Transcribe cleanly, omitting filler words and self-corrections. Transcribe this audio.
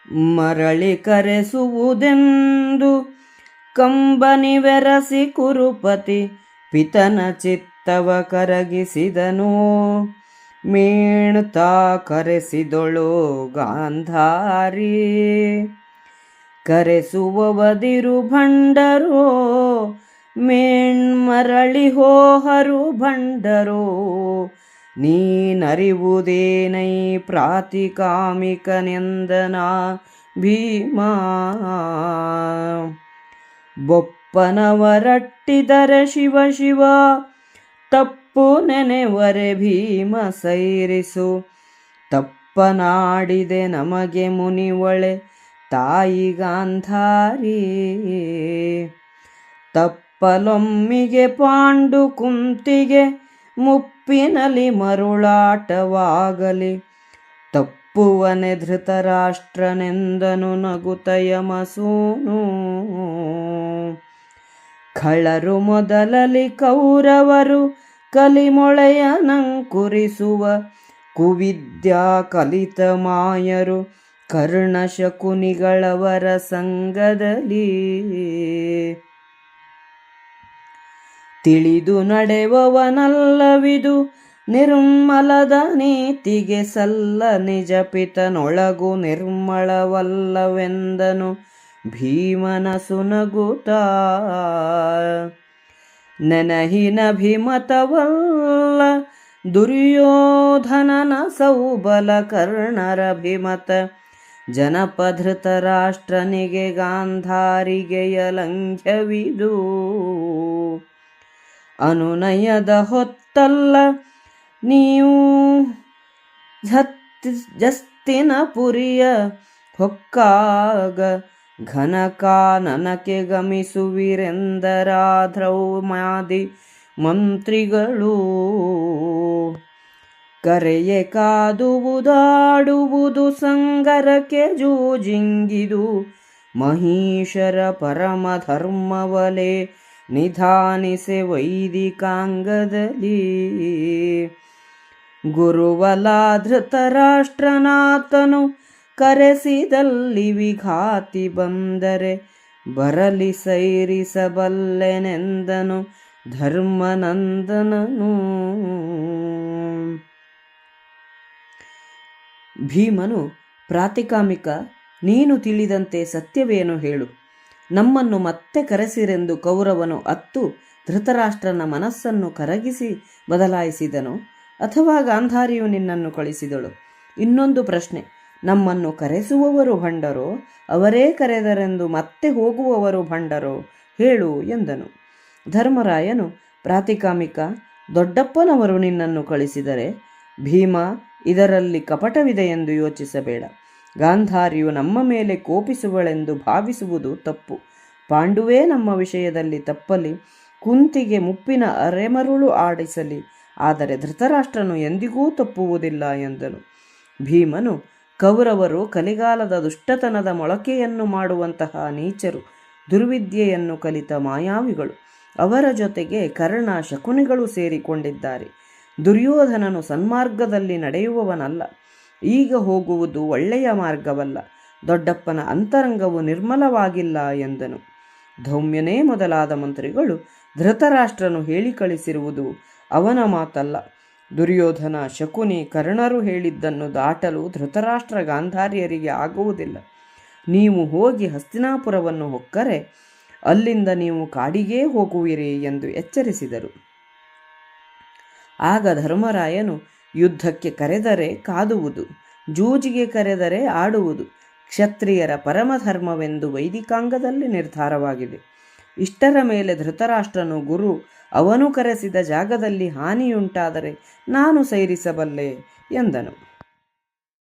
ಮರಳಿ ಕರೆಸುವುದೆಂದು ಕಂಬನಿವೆರಸಿ ಕುರುಪತಿ ಪಿತನ ಚಿತ್ತವ ಕರಗಿಸಿದನು. ಮೇಣ್ತಾ ಕರೆಸಿದೊಳು ಗಾಂಧಾರಿ, ಕರೆಸುವವದಿರು ಭಂಡರೋ ಮೇಣ್ಮರಳಿ ಹೋಹರು ಭಂಡರೋ. ನೀನರಿವುದೇನೈ ಪ್ರಾತಿಕಾಮಿಕನೆಂದನ ಭೀಮಾ. ಬೊಪ್ಪನವರಟ್ಟಿದರೆ ಶಿವ ಶಿವ ತಪ್ಪು ನೆನೆವರೆ ಭೀಮ ಸೈರಿಸು. ತಪ್ಪನಾಡಿದೆ ನಮಗೆ ಮುನಿವಳೆ ತಾಯಿ ಗಾಂಧಾರಿ. ತಪ್ಪಲೊಮ್ಮಿಗೆ ಪಾಂಡು ಕುಂತಿಗೆ ಮುಪ್ಪಿನಲಿ ಮರುಳಾಟವಾಗಲಿ. ತಪ್ಪುವನೆ ಧೃತರಾಷ್ಟ್ರನೆಂದನು ನಗುತ ಯಮಸೂನು. ಖಳರು ಮೊದಲಲಿ ಕೌರವರು ಕಲಿಮೊಳೆಯ ನಂಕುರಿಸುವ. ಕುವಿದ್ಯಾ ಕಲಿತ ಮಾಯರು ಕರ್ಣ ಶಕುನಿಗಳವರ ಸಂಗದಲ್ಲಿ. ತಿಳಿದು ನಡೆವವನಲ್ಲವಿದು ನಿರ್ಮಲದ ನೀತಿಗೆ ಸಲ್ಲ. ನಿಜ ಪಿತನೊಳಗು ನಿರ್ಮಳವಲ್ಲವೆಂದನು ಭೀಮನ ಸುನಗುತ. ನೆನಹಿನಭಿಮತವಲ್ಲ ದುರ್ಯೋಧನನ ಸೌಬಲ ಕರ್ಣರಭಿಮತ. ಜನಪಧೃತರಾಷ್ಟ್ರನಿಗೆ ಗಾಂಧಾರಿಗೆಯ ಲಂಘ್ಯವಿದು. ಅನುನಯದ ಹೊತ್ತಲ್ಲ ನೀವು ಜಸ್ತಿನಪುರಿಯ ಹೊಕ್ಕಾಗ. ಘನಕಾನನಕ್ಕೆ ಗಮಿಸುವಿರೆಂದರಾದ್ರೌಮಾದಿ ಮಂತ್ರಿಗಳು. ಕರೆಯೆ ಕಾದುವುದಾಡುವುದು ಸಂಗರಕ್ಕೆ ಜೂಜಿಂಗಿದು. ಮಹೀಶರ ಪರಮಧರ್ಮವಲೆ ನಿಧಾನಿಸೆ ವೈದಿಕಾಂಗದಲ್ಲಿ. ಗುರುವಲಾ ಧೃತರಾಷ್ಟ್ರನಾಥನು ಕರೆಸಿದಲ್ಲಿ ವಿಘಾತಿ ಬಂದರೆ ಬರಲಿ ಸೈರಿಸಬಲ್ಲೆನೆಂದನು ಧರ್ಮನಂದನನು. ಭೀಮನು ಪ್ರಾತಿಕಾಮಿಕ, ನೀನು ತಿಳಿದಂತೆ ಸತ್ಯವೇನು ಹೇಳು. ನಮ್ಮನ್ನು ಮತ್ತೆ ಕರೆಸಿರೆಂದು ಕೌರವನು ಅತ್ತು ಧೃತರಾಷ್ಟ್ರನ ಮನಸ್ಸನ್ನು ಕರಗಿಸಿ ಬದಲಾಯಿಸಿದನು, ಅಥವಾ ಗಾಂಧಾರಿಯು ನಿನ್ನನ್ನು ಕಳಿಸಿದಳು? ಇನ್ನೊಂದು ಪ್ರಶ್ನೆ, ನಮ್ಮನ್ನು ಕರೆಸುವವರು ಭಂಡರೋ ಅವರೇ ಕರೆದರೆಂದು ಮತ್ತೆ ಹೋಗುವವರು ಭಂಡರೋ ಹೇಳು ಎಂದನು. ಧರ್ಮರಾಯನು, ಪ್ರಾತಿಕಾಮಿಕ, ದೊಡ್ಡಪ್ಪನವರು ನಿನ್ನನ್ನು ಕಳಿಸಿದರೆ ಭೀಮ ಇದರಲ್ಲಿ ಕಪಟವಿದೆ ಎಂದು ಯೋಚಿಸಬೇಡ. ಗಾಂಧಾರಿಯು ನಮ್ಮ ಮೇಲೆ ಕೋಪಿಸುವಳೆಂದು ಭಾವಿಸುವುದು ತಪ್ಪು. ಪಾಂಡುವೇ ನಮ್ಮ ವಿಷಯದಲ್ಲಿ ತಪ್ಪಲಿ, ಕುಂತಿಗೆ ಮುಪ್ಪಿನ ಅರೆಮರುಳು ಆಡಿಸಲಿ, ಆದರೆ ಧೃತರಾಷ್ಟ್ರನು ಎಂದಿಗೂ ತಪ್ಪುವುದಿಲ್ಲ ಎಂದನು. ಭೀಮನು, ಕೌರವರು ಕಲಿಗಾಲದ ದುಷ್ಟತನದ ಮೊಳಕೆಯನ್ನು ಮಾಡುವಂತಹ ನೀಚರು, ದುರ್ವಿದ್ಯೆಯನ್ನು ಕಲಿತ ಮಾಯಾವಿಗಳು. ಅವರ ಜೊತೆಗೆ ಕರ್ಣ ಶಕುನಿಗಳು ಸೇರಿಕೊಂಡಿದ್ದಾರೆ. ದುರ್ಯೋಧನನು ಸನ್ಮಾರ್ಗದಲ್ಲಿ ನಡೆಯುವವನಲ್ಲ. ಈಗ ಹೋಗುವುದು ಒಳ್ಳೆಯ ಮಾರ್ಗವಲ್ಲ. ದೊಡ್ಡಪ್ಪನ ಅಂತರಂಗವು ನಿರ್ಮಲವಾಗಿಲ್ಲ ಎಂದನು. ಧೌಮ್ಯನೇ ಮೊದಲಾದ ಮಂತ್ರಿಗಳು, ಧೃತರಾಷ್ಟ್ರನು ಹೇಳಿ ಕಳಿಸಿರುವುದು ಅವನ ಮಾತಲ್ಲ. ದುರ್ಯೋಧನ, ಶಕುನಿ, ಕರ್ಣರು ಹೇಳಿದ್ದನ್ನು ದಾಟಲು ಧೃತರಾಷ್ಟ್ರ ಗಾಂಧಾರ್ಯರಿಗೆ ಆಗುವುದಿಲ್ಲ. ನೀವು ಹೋಗಿ ಹಸ್ತಿನಾಪುರವನ್ನು ಹೊಕ್ಕರೆ ಅಲ್ಲಿಂದ ನೀವು ಕಾಡಿಗೇ ಹೋಗುವಿರಿ ಎಂದು ಎಚ್ಚರಿಸಿದರು. ಆಗ ಧರ್ಮರಾಯನು, ಯುದ್ಧಕ್ಕೆ ಕರೆದರೆ ಕಾದುವುದು, ಜೂಜಿಗೆ ಕರೆದರೆ ಆಡುವುದು ಕ್ಷತ್ರಿಯರ ಪರಮಧರ್ಮವೆಂದು ವೈದಿಕಾಂಗದಲ್ಲಿ ನಿರ್ಧಾರವಾಗಿದೆ. ಇಷ್ಟರ ಮೇಲೆ ಧೃತರಾಷ್ಟ್ರನು ಗುರು, ಅವನು ಕರೆಸಿದ ಜಾಗದಲ್ಲಿ ಹಾನಿಯುಂಟಾದರೆ ನಾನು ಸೈರಿಸಬಲ್ಲೆ ಎಂದನು.